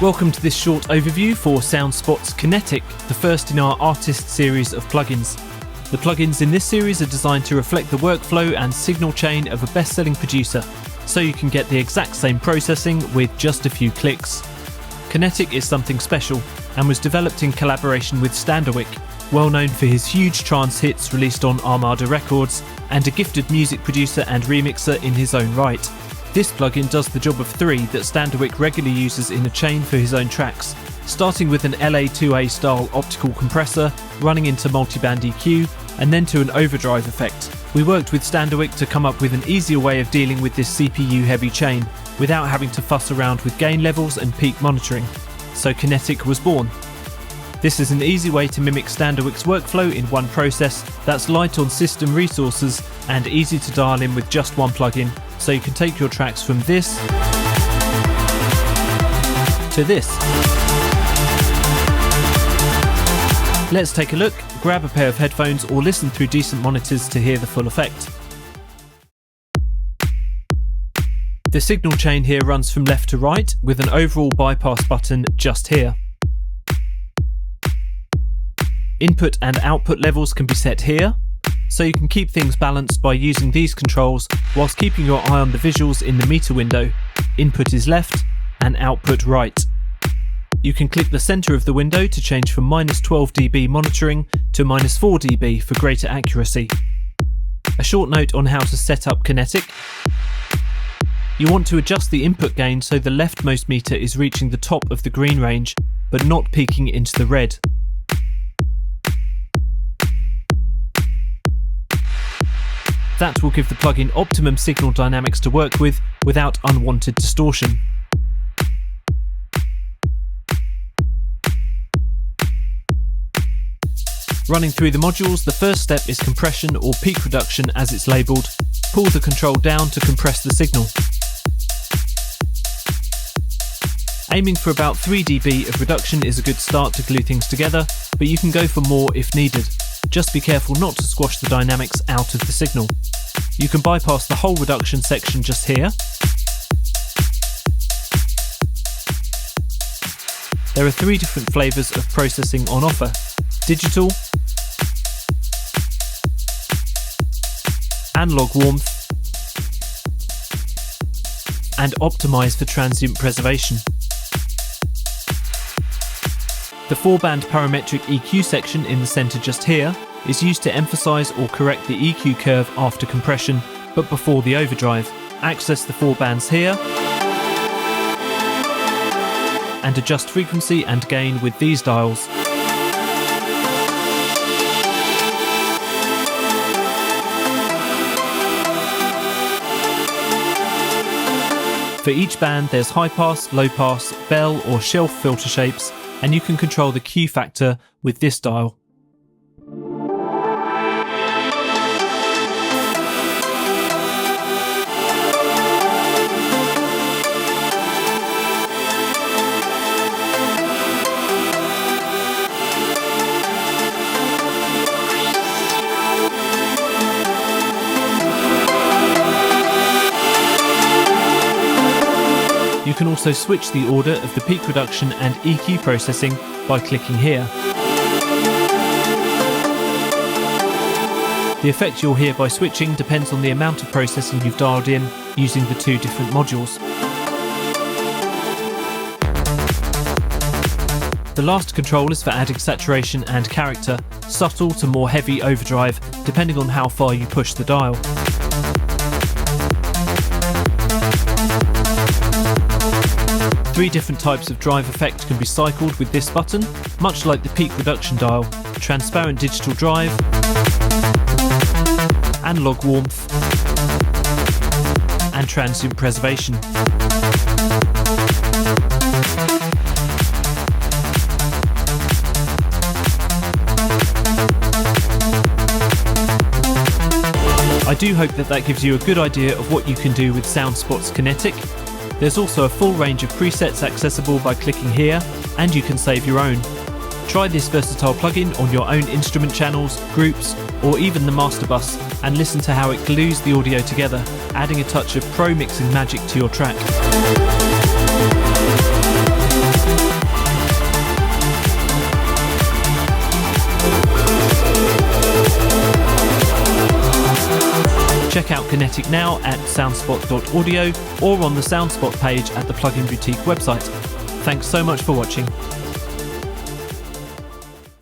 Welcome to this short overview for SoundSpot's KINETIK, the first in our artist series of plugins. The plugins in this series are designed to reflect the workflow and signal chain of a best-selling producer, so you can get the exact same processing with just a few clicks. KINETIK is something special and was developed in collaboration with STANDERWICK, well known for his huge trance hits released on Armada Records, and a gifted music producer and remixer in his own right. This plugin does the job of three that STANDERWICK regularly uses in a chain for his own tracks, starting with an LA2A style optical compressor, running into multiband EQ, and then to an overdrive effect. We worked with STANDERWICK to come up with an easier way of dealing with this CPU heavy chain, without having to fuss around with gain levels and peak monitoring. So KINETIK was born. This is an easy way to mimic STANDERWICK's workflow in one process that's light on system resources and easy to dial in with just one plugin, so you can take your tracks from this to this. Let's take a look, grab a pair of headphones or listen through decent monitors to hear the full effect. The signal chain here runs from left to right with an overall bypass button just here. Input and output levels can be set here, so you can keep things balanced by using these controls whilst keeping your eye on the visuals in the meter window. Input is left and output right. You can click the centre of the window to change from -12 dB monitoring to -4 dB for greater accuracy. A short note on how to set up KINETIK. You want to adjust the input gain so the leftmost meter is reaching the top of the green range, but not peaking into the red. That will give the plugin optimum signal dynamics to work with without unwanted distortion. Running through the modules, the first step is compression or peak reduction as it's labelled. Pull the control down to compress the signal. Aiming for about 3 dB of reduction is a good start to glue things together, but you can go for more if needed. Just be careful not to squash the dynamics out of the signal. You can bypass the whole reduction section just here. There are 3 different flavours of processing on offer: digital, analog warmth, and optimise for transient preservation. The 4-band parametric EQ section in the centre just here is used to emphasise or correct the EQ curve after compression, but before the overdrive. Access the 4 bands here, and adjust frequency and gain with these dials. For each band there's high pass, low pass, bell or shelf filter shapes, and you can control the Q factor with this dial. You can also switch the order of the peak reduction and EQ processing by clicking here. The effect you'll hear by switching depends on the amount of processing you've dialed in using the 2 different modules. The last control is for adding saturation and character, subtle to more heavy overdrive, depending on how far you push the dial. Three different types of drive effect can be cycled with this button, much like the peak reduction dial: transparent digital drive, analog warmth, and transient preservation. I do hope that gives you a good idea of what you can do with SoundSpot's KINETIK. There's also a full range of presets accessible by clicking here, and you can save your own. Try this versatile plugin on your own instrument channels, groups, or even the master bus, and listen to how it glues the audio together, adding a touch of pro mixing magic to your track. Check out KINETIK now at soundspot.audio or on the Soundspot page at the Plugin Boutique website. Thanks so much for watching.